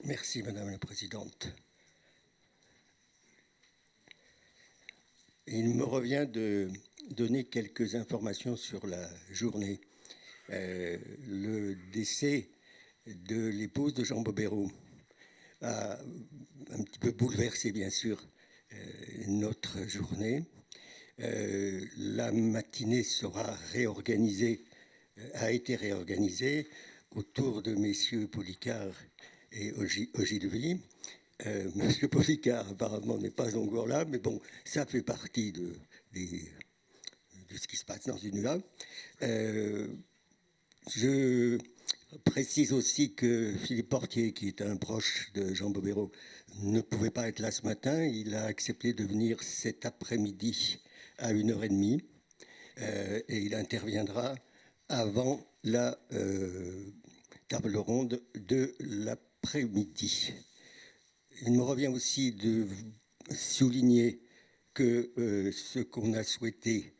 Merci, Madame la Présidente. Il me revient de donner quelques informations sur la journée. Le décès de l'épouse de Jean Bobéro a un petit peu bouleversé, bien sûr, notre journée. La matinée sera réorganisée, a été réorganisée autour de messieurs Policard et Ogilvy. Monsieur Policard, apparemment, n'est pas encore là, mais bon, ça fait partie de ce qui se passe dans une UA. Je précise aussi que Philippe Portier, qui est un proche de Jean Bobéro, ne pouvait pas être là ce matin. Il a accepté de venir cet après-midi à 1h30 et il interviendra avant la table ronde de l'après-midi. Il me revient aussi de souligner que ce qu'on a souhaité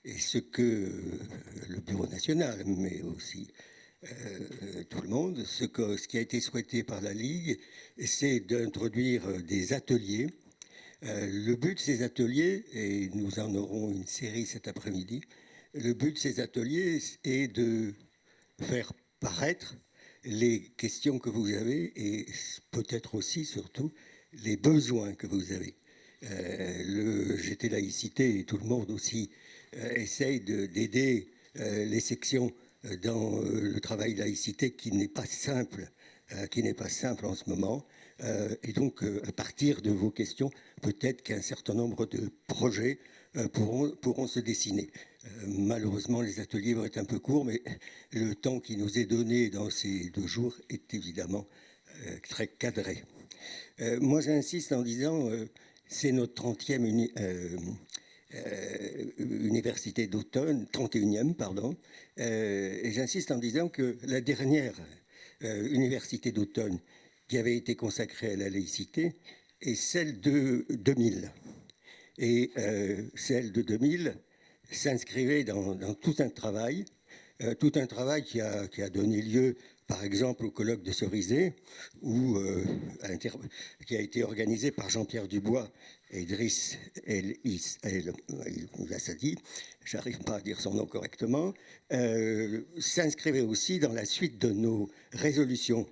et ce que le Bureau national, mais aussi tout le monde, ce qui a été souhaité par la Ligue, c'est d'introduire des ateliers. Le but de ces ateliers, et nous en aurons une série cet après-midi, le but de ces ateliers est de faire paraître les questions que vous avez et peut-être aussi, surtout, les besoins que vous avez. Le GT Laïcité et tout le monde aussi essaye d'aider les sections dans le travail de laïcité qui n'est pas simple en ce moment. Et donc, à partir de vos questions, peut-être qu'un certain nombre de projets pourront se dessiner. Malheureusement, les ateliers vont être un peu courts, mais le temps qui nous est donné dans ces 2 jours est évidemment très cadré. Moi, j'insiste en disant, c'est notre 30e université d'automne, 31e, pardon, et j'insiste en disant que la dernière université d'automne qui avait été consacrée à la laïcité est celle de 2000. Et celle de 2000 s'inscrivait dans tout un travail qui a donné lieu, par exemple, au colloque de Cerizay, qui a été organisé par Jean-Pierre Dubois et Idriss El Assadi, j'arrive pas à dire son nom correctement, s'inscrivait aussi dans la suite de nos résolutions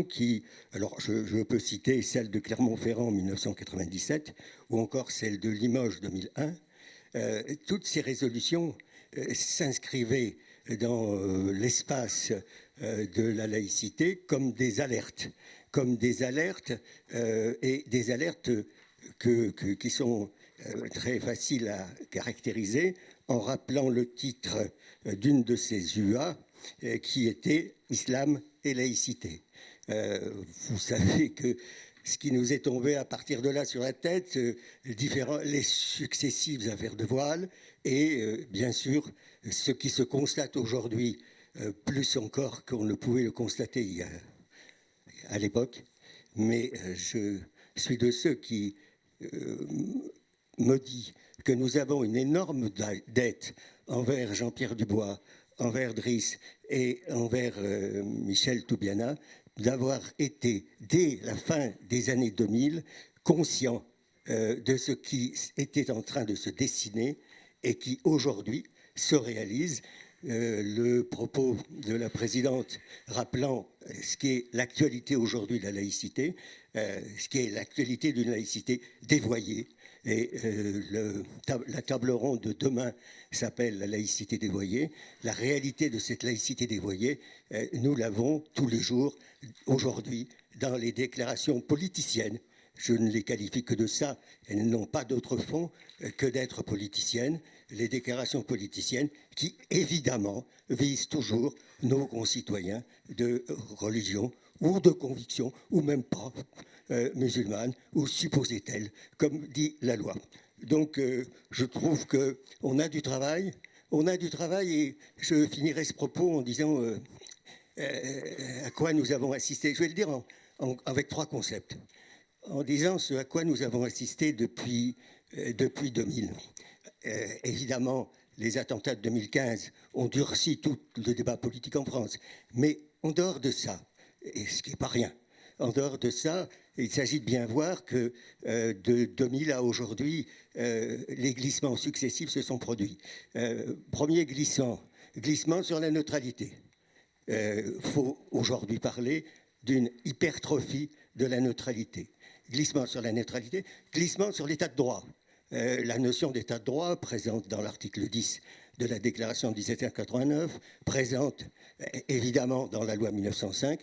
qui, alors je peux citer celle de Clermont-Ferrand en 1997 ou encore celle de Limoges 2001. Toutes ces résolutions s'inscrivaient dans l'espace de la laïcité comme des alertes et des alertes qui sont très faciles à caractériser en rappelant le titre d'une de ces UA qui était Islam et laïcité. Vous savez que ce qui nous est tombé à partir de là sur la tête, les successives affaires de voile et bien sûr ce qui se constate aujourd'hui, plus encore qu'on ne pouvait le constater à l'époque. Mais je suis de ceux qui me disent que nous avons une énorme dette envers Jean-Pierre Dubois, envers Driss et envers Michel Toubiana, d'avoir été, dès la fin des années 2000, conscient de ce qui était en train de se dessiner et qui, aujourd'hui, se réalise. Le propos de la présidente rappelant ce qui est l'actualité aujourd'hui de la laïcité, ce qui est l'actualité d'une laïcité dévoyée. Et la table ronde de demain s'appelle la laïcité dévoyée. La réalité de cette laïcité dévoyée, nous l'avons tous les jours, aujourd'hui, dans les déclarations politiciennes. Je ne les qualifie que de ça. Elles n'ont pas d'autre fond que d'être politiciennes. Les déclarations politiciennes qui, évidemment, visent toujours nos concitoyens de religion ou de conviction, ou même pas musulmane, ou supposée-elle, comme dit la loi. Donc, je trouve qu'on a du travail. On a du travail et je finirai ce propos en disant à quoi nous avons assisté. Je vais le dire avec 3 concepts. En disant ce à quoi nous avons assisté depuis 2000. Évidemment, les attentats de 2015 ont durci tout le débat politique en France. Mais en dehors de ça, et ce qui n'est pas rien. En dehors de ça, il s'agit de bien voir que de 2000 à aujourd'hui, les glissements successifs se sont produits. Premier glissement sur la neutralité. Faut aujourd'hui parler d'une hypertrophie de la neutralité. Glissement sur la neutralité, glissement sur l'état de droit. La notion d'état de droit, présente dans l'article 10 de la Déclaration de 1789, présente évidemment dans la loi 1905,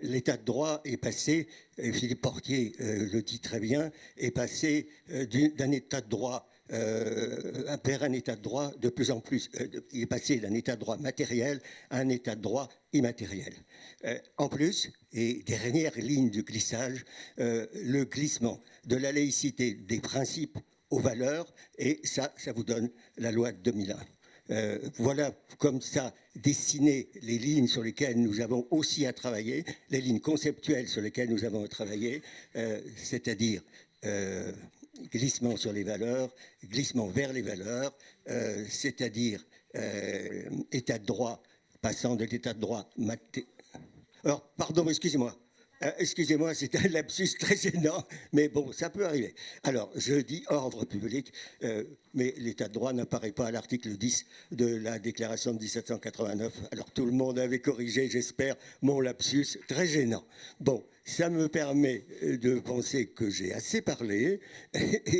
l'état de droit est passé, Philippe Portier le dit très bien, est passé d'un état de droit vers un état de droit de plus en plus, il est passé d'un état de droit matériel à un état de droit immatériel. En plus, et dernière ligne du glissage, le glissement de la laïcité des principes aux valeurs, et ça vous donne la loi de 2001. Voilà comme ça dessiner les lignes sur lesquelles nous avons aussi à travailler, les lignes conceptuelles sur lesquelles nous avons à travailler, c'est-à-dire glissement sur les valeurs, glissement vers les valeurs, c'est-à-dire état de droit, passant de l'état de droit alors, pardon, excusez-moi. Excusez-moi, c'est un lapsus très gênant, mais bon, ça peut arriver. Alors, je dis ordre public, mais l'état de droit n'apparaît pas à l'article 10 de la déclaration de 1789. Alors, tout le monde avait corrigé, j'espère, mon lapsus très gênant. Bon, ça me permet de penser que j'ai assez parlé.